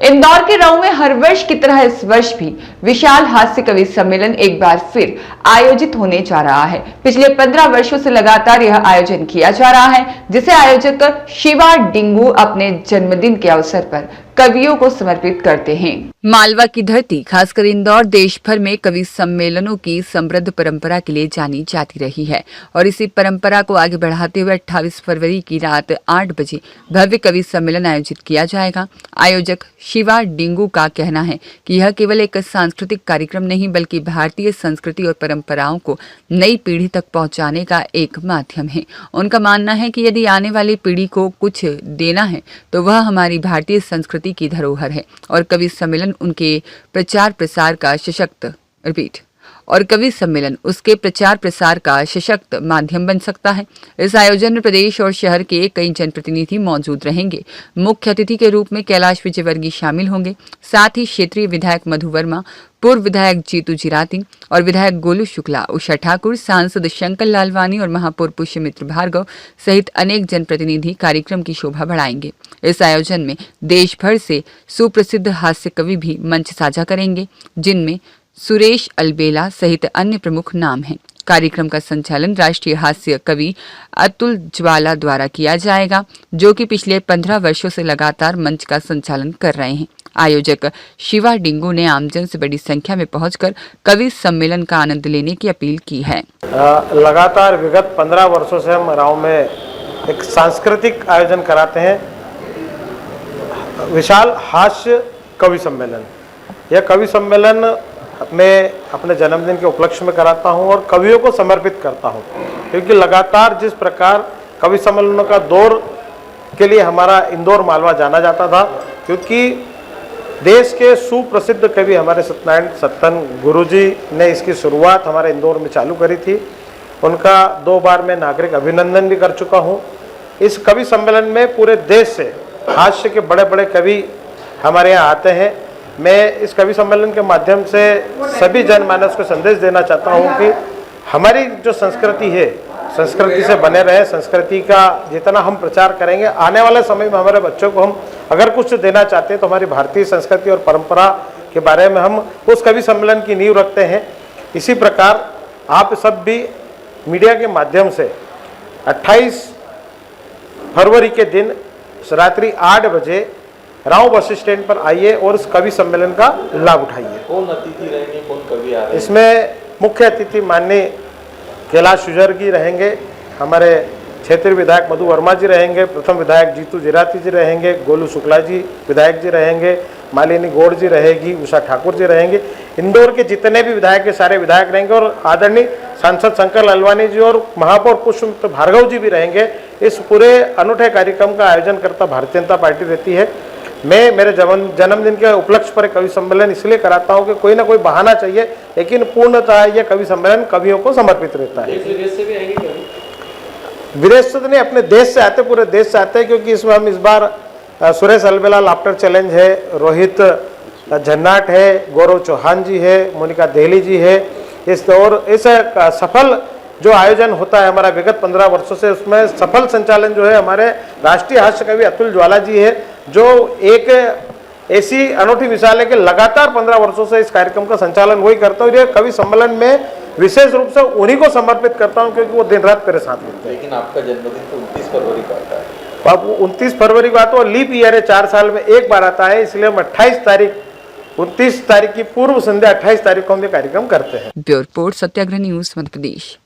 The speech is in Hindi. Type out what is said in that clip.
इंदौर के राव में हर वर्ष की तरह इस वर्ष भी विशाल हास्य कवि सम्मेलन एक बार फिर आयोजित होने जा रहा है। पिछले 15 वर्षों से लगातार यह आयोजन किया जा रहा है, जिसे आयोजक शिवा डिंगू अपने जन्मदिन के अवसर पर कवियों को समर्पित करते हैं। मालवा की धरती खासकर इंदौर देश भर में कवि सम्मेलनों की समृद्ध परंपरा के लिए जानी जाती रही है और इसी परंपरा को आगे बढ़ाते हुए 28 फरवरी की रात 8 बजे भव्य कवि सम्मेलन आयोजित किया जाएगा। आयोजक शिवा डिंगू का कहना है कि यह केवल एक सांस्कृतिक कार्यक्रम नहीं बल्कि भारतीय संस्कृति और परंपराओं को नई पीढ़ी तक पहुंचाने का एक माध्यम है। उनका मानना है कि यदि आने वाली पीढ़ी को कुछ देना है तो वह हमारी भारतीय संस्कृति की धरोहर है और कवि सम्मेलन उनके प्रचार प्रसार का उसके प्रचार प्रसार का सशक्त माध्यम बन सकता है। इस आयोजन में प्रदेश और शहर के कई जनप्रतिनिधि मौजूद रहेंगे। मुख्य अतिथि के रूप में कैलाश विजयवर्गीय शामिल होंगे। साथ ही क्षेत्रीय विधायक मधु वर्मा, पूर्व विधायक जीतू जिराती और विधायक गोलू शुक्ला, उषा ठाकुर, सांसद शंकर लालवानी और महापौर पुष्यमित्र भार्गव सहित अनेक जनप्रतिनिधि कार्यक्रम की शोभा बढ़ाएंगे। इस आयोजन में देश भर से सुप्रसिद्ध हास्य कवि भी मंच साझा करेंगे, जिनमें सुरेश अलबेला सहित अन्य प्रमुख नाम हैं। कार्यक्रम का संचालन राष्ट्रीय हास्य कवि अतुल ज्वाला द्वारा किया जाएगा, जो कि पिछले 15 वर्षों से लगातार मंच का संचालन कर रहे हैं। आयोजक शिवा डिंगू ने आमजन से बड़ी संख्या में पहुंचकर कवि सम्मेलन का आनंद लेने की अपील की है। लगातार विगत 15 वर्षों से हम राव में एक सांस्कृतिक आयोजन कराते हैं, विशाल हास्य कवि सम्मेलन। यह कवि सम्मेलन मैं अपने जन्मदिन के उपलक्ष्य में कराता हूं और कवियों को समर्पित करता हूं, क्योंकि लगातार जिस प्रकार कवि सम्मेलनों का दौर के लिए हमारा इंदौर मालवा जाना जाता था, क्योंकि देश के सुप्रसिद्ध कवि हमारे सत्यनारायण सत्तन गुरुजी ने इसकी शुरुआत हमारे इंदौर में चालू करी थी। उनका 2 बार मैं नागरिक अभिनंदन भी कर चुका हूं। इस कवि सम्मेलन में पूरे देश से हास्य के बड़े बड़े कवि हमारे यहाँ आते हैं। मैं इस कवि सम्मेलन के माध्यम से सभी जनमानस को संदेश देना चाहता हूं कि हमारी जो संस्कृति है, संस्कृति से बने रहे। संस्कृति का जितना हम प्रचार करेंगे, आने वाले समय में हमारे बच्चों को हम अगर कुछ देना चाहते हैं तो हमारी भारतीय संस्कृति और परंपरा के बारे में हम उस कवि सम्मेलन की नींव रखते हैं। इसी प्रकार आप सब भी मीडिया के माध्यम से 28 फरवरी के दिन रात्रि 8 बजे राव बस स्टैंड पर आइए और इस कवि सम्मेलन का लाभ उठाइए। कौन अतिथि रहेंगे, कौन कवि आ रहे हैं? इसमें मुख्य अतिथि माननीय कैलाश विजयवर्गीय रहेंगे, हमारे क्षेत्रीय विधायक मधु वर्मा जी रहेंगे, प्रथम विधायक जीतू जिराती जी रहेंगे, गोलू शुक्ला जी विधायक जी रहेंगे, मालिनी गौड़ जी रहेगी, उषा ठाकुर जी रहेंगे। इंदौर के जितने भी विधायक के सारे विधायक रहेंगे और आदरणीय सांसद शंकर लालवानी जी और महापौर पुष्यमित्र भार्गव जी भी रहेंगे। इस पूरे अनूठे कार्यक्रम का आयोजन करता भारतीय जनता पार्टी रहती है। मैं मेरे जन्मदिन के उपलक्ष्य पर कवि सम्मेलन इसलिए कराता हूं कि कोई ना कोई बहाना चाहिए, लेकिन पूर्णतः यह कवि सम्मेलन कवियों को समर्पित रहता है। विदेश से भी आएंगे कवि? विदेश से नहीं, अपने देश से आते, पूरे देश से आते हैं, क्योंकि इसमें हम इस बार सुरेश अलबेला लाफ्टर चैलेंज है, रोहित झन्नाट है, गौरव चौहान जी है, मोनिका देहली जी है। इस सफल जो आयोजन होता है हमारा विगत 15 वर्षों से, उसमें सफल संचालन जो है हमारे राष्ट्रीय हास्य कवि अतुल ज्वाला जी है, जो एक ऐसी अनूठी मिसाल है कि लगातार 15 वर्षों से इस कार्यक्रम का संचालन वही करता हूँ। ये कवि सम्मेलन में विशेष रूप से उन्हीं को समर्पित करता हूँ, क्योंकि वो दिन रात मेरे साथ होते हैं। लेकिन आपका जन्मदिन तो 29 फरवरी को आता है। अब 29 फरवरी को आता है, लीप ईयर है, 4 साल में एक बार आता है, इसलिए हम 29 तारीख की पूर्व संध्या 28 तारीख को हम ये कार्यक्रम करते हैं। ब्यूरो रिपोर्ट, सत्याग्रह न्यूज, मध्य प्रदेश।